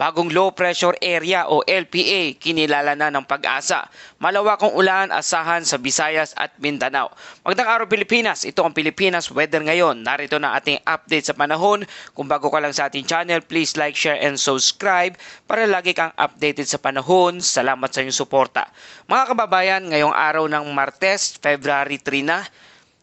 bagong low pressure area o LPA kinilala na ng Pag-asa. Malawakang ulan asahan sa Visayas at Mindanao. Magandang araw Pilipinas, ito ang Pilipinas Weather ngayon. Narito na ating update sa panahon. Kung bago ka lang sa ating channel, please like, share and subscribe para lagi kang updated sa panahon. Salamat sa inyong suporta. Mga kababayan, ngayong araw ng Martes, February 3 na,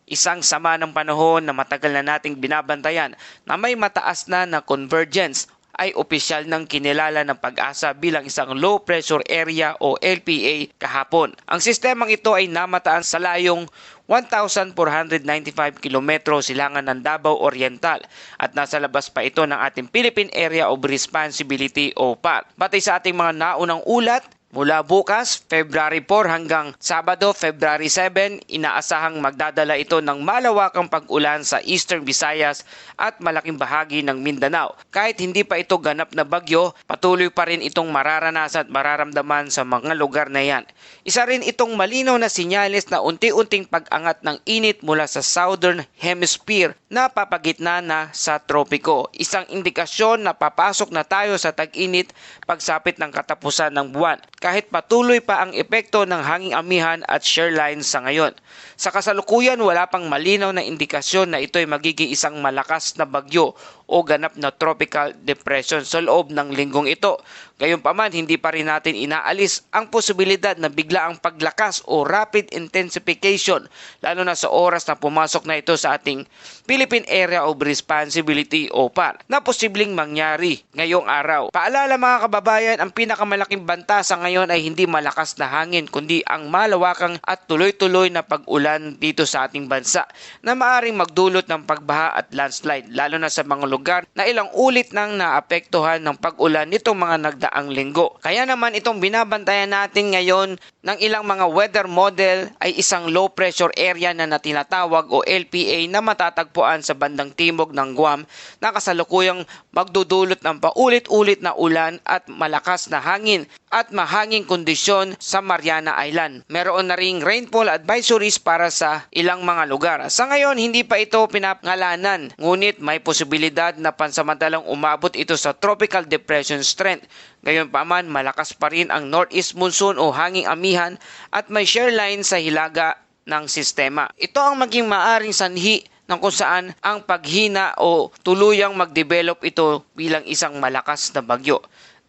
isang sama ng panahon na matagal na nating binabantayan na may mataas na convergence ay opisyal ng kinilala ng Pag-asa bilang isang low pressure area o LPA kahapon. Ang sistemang ito ay namataan sa layong 1,495 kilometro silangan ng Davao Oriental at nasa labas pa ito ng ating Philippine Area of Responsibility o PAR. Batay sa ating mga naunang ulat, mula bukas, February 4 hanggang Sabado, February 7, inaasahang magdadala ito ng malawakang pag-ulan sa Eastern Visayas at malaking bahagi ng Mindanao. Kahit hindi pa ito ganap na bagyo, patuloy pa rin itong mararanasan at mararamdaman sa mga lugar na yan. Isa rin itong malinaw na sinyalis na unti-unting pag-angat ng init mula sa Southern Hemisphere na papagitna na sa tropiko. Isang indikasyon na papasok na tayo sa tag-init pagsapit ng katapusan ng buwan. Kahit patuloy pa ang epekto ng hanging amihan at shear line sa ngayon. Sa kasalukuyan, wala pang malinaw na indikasyon na ito ay magiging isang malakas na bagyo o ganap na tropical depression sa loob ng linggong ito. Gayunpaman, hindi pa rin natin inaalis ang posibilidad na bigla ang paglakas o rapid intensification lalo na sa oras na pumasok na ito sa ating Philippine Area of Responsibility o PAR na posibleng mangyari ngayong araw. Paalala mga kababayan, ang pinakamalaking banta sa ngayon ay hindi malakas na hangin kundi ang malawakang at tuloy-tuloy na pag-ulan dito sa ating bansa na maaring magdulot ng pagbaha at landslide lalo na sa mga lugar na ilang ulit nang naapektuhan ng pag-ulan nitong mga nagdaang linggo. Kaya naman itong binabantayan natin ngayon ng ilang mga weather model ay isang low pressure area na tinatawag o LPA na matatagpuan sa bandang timog ng Guam na kasalukuyang magdudulot ng paulit-ulit na ulan at malakas na hangin at mahanging kondisyon sa Mariana Island. Meron na ring rainfall advisories para sa ilang mga lugar. Sa ngayon, hindi pa ito pinapangalanan, ngunit may posibilidad na pansamantalang umabot ito sa tropical depression strength. Gayunpaman, malakas pa rin ang northeast monsoon o hanging amihan at may shear line sa hilaga ng sistema. Ito ang maging maaring sanhi ng kung saan ang paghina o tuluyang mag-develop ito bilang isang malakas na bagyo.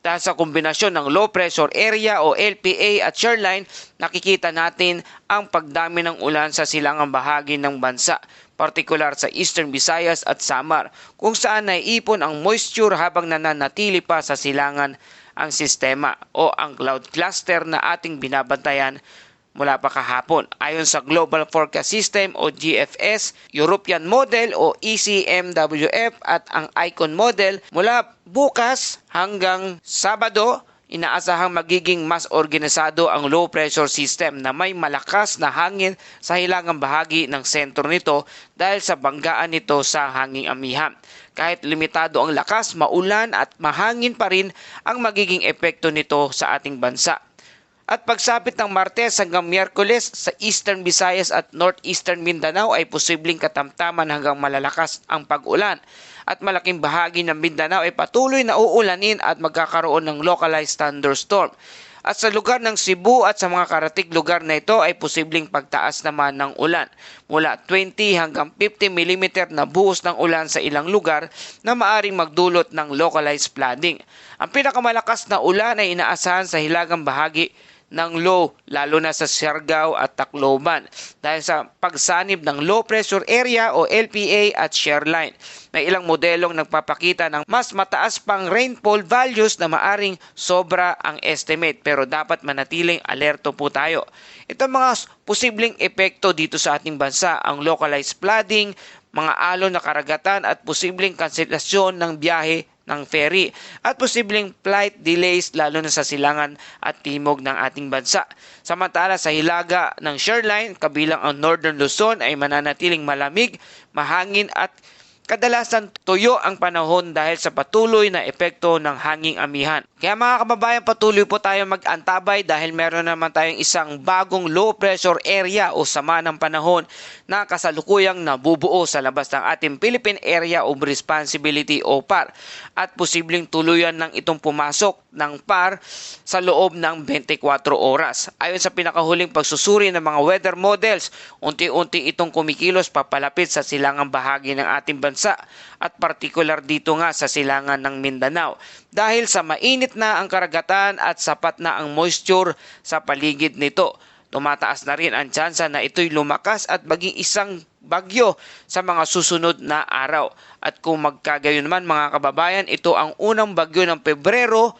Dahil sa kombinasyon ng low pressure area o LPA at shear line, nakikita natin ang pagdami ng ulan sa silangang bahagi ng bansa, partikular sa Eastern Visayas at Samar, kung saan naiipon ang moisture habang nananatili pa sa silangan ang sistema o ang cloud cluster na ating binabantayan mula pa kahapon. Ayon sa Global Forecast System o GFS, European Model o ECMWF at ang ICON Model, mula bukas hanggang Sabado, inaasahang magiging mas organisado ang low pressure system na may malakas na hangin sa hilangang bahagi ng sentro nito dahil sa banggaan nito sa hanging amihan. Kahit limitado ang lakas, maulan at mahangin pa rin ang magiging epekto nito sa ating bansa. At pagsapit ng Martes hanggang Miyerkules sa Eastern Visayas at Northeastern Mindanao ay posibleng katamtaman hanggang malalakas ang pag-ulan. At malaking bahagi ng Mindanao ay patuloy na uulanin at magkakaroon ng localized thunderstorm. At sa lugar ng Cebu at sa mga karatig lugar na ito ay posibleng pagtaas naman ng ulan. Mula 20 hanggang 50 mm na buhos ng ulan sa ilang lugar na maaring magdulot ng localized flooding. Ang pinakamalakas na ulan ay inaasahan sa hilagang bahagi ng low, lalo na sa Siargao at Tacloban dahil sa pagsanib ng low pressure area o LPA at shear line. May ilang modelong nagpapakita ng mas mataas pang rainfall values na maaring sobra ang estimate pero dapat manatiling alerto po tayo. Ito mga posibleng epekto dito sa ating bansa, ang localized flooding, mga alon na karagatan at posibleng kanselasyon ng biyahe ng ferry at posibleng flight delays lalo na sa silangan at timog ng ating bansa. Samantala sa hilaga ng shear line, kabilang ang Northern Luzon ay mananatiling malamig, mahangin at kadalasan tuyo ang panahon dahil sa patuloy na epekto ng hanging amihan. Kaya mga kababayan, patuloy po tayo mag-antabay dahil meron naman tayong isang bagong low pressure area o sama ng panahon na kasalukuyang nabubuo sa labas ng ating Philippine Area of Responsibility o PAR at posibleng tuluyan ng itong pumasok ng PAR sa loob ng 24 oras. Ayon sa pinakahuling pagsusuri ng mga weather models, unti-unti itong kumikilos papalapit sa silangang bahagi ng ating bansa at partikular dito nga sa silangan ng Mindanao. Dahil sa mainit na ang karagatan at sapat na ang moisture sa paligid nito, tumataas na rin ang tsansa na ito'y lumakas at maging isang bagyo sa mga susunod na araw. At kung magkagayon naman mga kababayan, ito ang unang bagyo ng Pebrero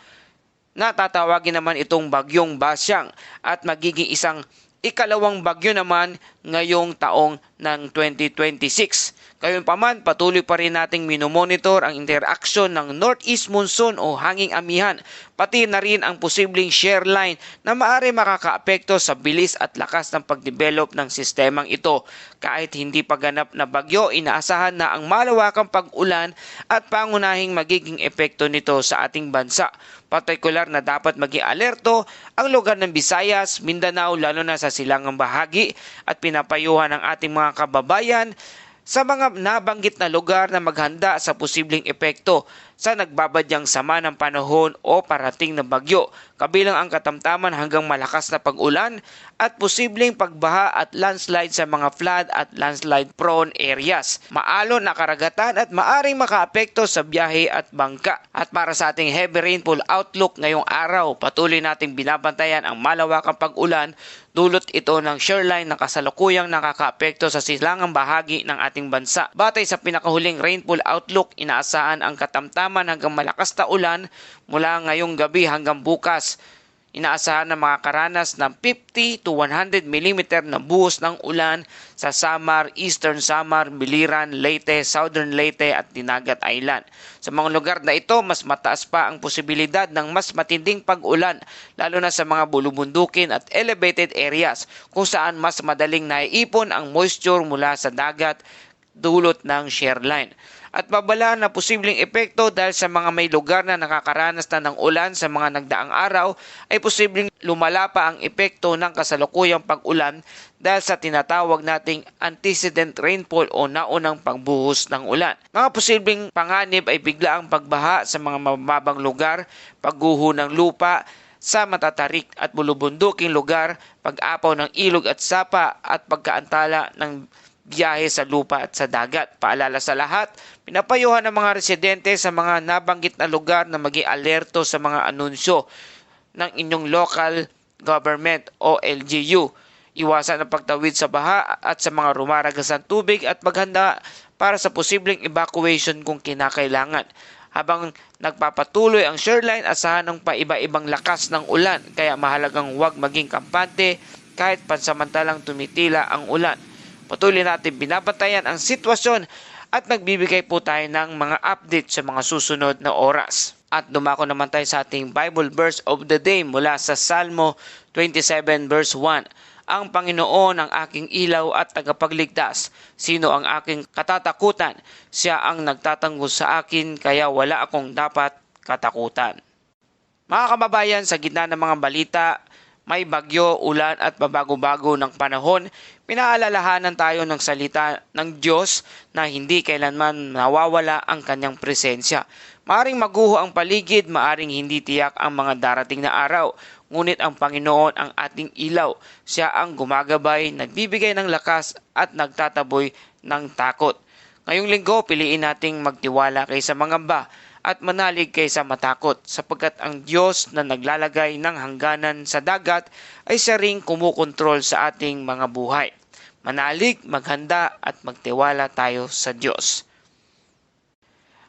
na tatawagin naman itong bagyong Basyang at magiging isang ikalawang bagyo naman ngayong taong ng 2026. Gayunpaman, patuloy pa rin nating minomonitor ang interaksyon ng northeast monsoon o hanging amihan, pati na rin ang posibleng shear line na maaari makakaapekto sa bilis at lakas ng pagdevelop ng sistemang ito. Kahit hindi pa ganap na bagyo, inaasahan na ang malawakang pag-ulan at pangunahing magiging epekto nito sa ating bansa. Partikular na dapat maging alerto ang lugar ng Visayas, Mindanao, lalo na sa silangang bahagi at pinapayuhan ng ating mga kababayan sa mga nabanggit na lugar na maghanda sa posibleng epekto sa nagbabadyang sama ng panahon o parating na bagyo, kabilang ang katamtaman hanggang malakas na pag-ulan at posibleng pagbaha at landslide sa mga flood at landslide prone areas. Maalon na karagatan at maaring makaapekto sa biyahe at bangka. At para sa ating heavy rainfall outlook ngayong araw, patuloy nating binabantayan ang malawakang pag-ulan. Dulot ito ng shear line na kasalukuyang nakakaapekto sa silangang bahagi ng ating bansa. Batay sa pinakahuling rainfall outlook, inaasahan ang katamtaman hanggang malakas na ulan mula ngayong gabi hanggang bukas. Inaasahan na makakaranas ng 50 to 100 mm na buhos ng ulan sa Samar, Eastern Samar, Biliran, Leyte, Southern Leyte at Dinagat Island. Sa mga lugar na ito, mas mataas pa ang posibilidad ng mas matinding pag-ulan, lalo na sa mga bulubundukin at elevated areas kung saan mas madaling naiipon ang moisture mula sa dagat dulot ng shear line. At babala na posibleng epekto dahil sa mga may lugar na nakakaranas na ng ulan sa mga nagdaang araw ay posibleng lumala pa ang epekto ng kasalukuyang pag-ulan dahil sa tinatawag nating antecedent rainfall o naunang pagbuhos ng ulan. Mga posibleng panganib ay biglaang pagbaha sa mga mababang lugar, pagguho ng lupa sa matatarik at bulubunduking lugar, pag-apaw ng ilog at sapa at pagkaantala ng biyahe sa lupa at sa dagat. Paalala sa lahat, pinapayuhan ng mga residente sa mga nabanggit na lugar na maging alerto sa mga anunsyo ng inyong local government o LGU. Iwasan ang pagtawid sa baha at sa mga rumaragasang tubig at maghanda para sa posibleng evacuation kung kinakailangan. Habang nagpapatuloy ang shear line, asahan ng paiba-ibang lakas ng ulan, kaya mahalagang huwag maging kampante kahit pansamantalang tumitila ang ulan. Patuloy natin binabantayan ang sitwasyon at nagbibigay po tayo ng mga update sa mga susunod na oras. At dumako naman tayo sa ating Bible verse of the day mula sa Salmo 27 verse 1. Ang Panginoon ang aking ilaw at tagapagligtas. Sino ang aking katatakutan? Siya ang nagtatanggol sa akin, kaya wala akong dapat katakutan. Mga kababayan, sa gitna ng mga balita, may bagyo, ulan at babago-bago ng panahon, pinaalalahanan tayo ng salita ng Diyos na hindi kailanman nawawala ang kanyang presensya. Maaring maguho ang paligid, maaring hindi tiyak ang mga darating na araw, ngunit ang Panginoon ang ating ilaw. Siya ang gumagabay, nagbibigay ng lakas at nagtataboy ng takot. Ngayong linggo, piliin nating magtiwala kaysa mangamba at manalig kaysa matakot, sapagkat ang Diyos na naglalagay ng hangganan sa dagat ay siya ring kumukontrol sa ating mga buhay. Manalig, maghanda at magtiwala tayo sa Diyos.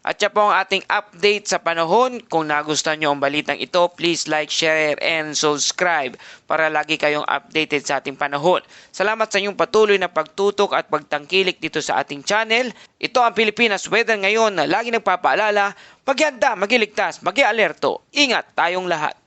At siya po ang ating update sa panahon. Kung nagustuhan nyo ang balitang ito, please like, share, and subscribe para lagi kayong updated sa ating panahon. Salamat sa inyong patuloy na pagtutok at pagtangkilik dito sa ating channel. Ito ang Pilipinas Weather ngayon na lagi nagpapaalala, maghanda, magiligtas, mag-alerto. Ingat tayong lahat.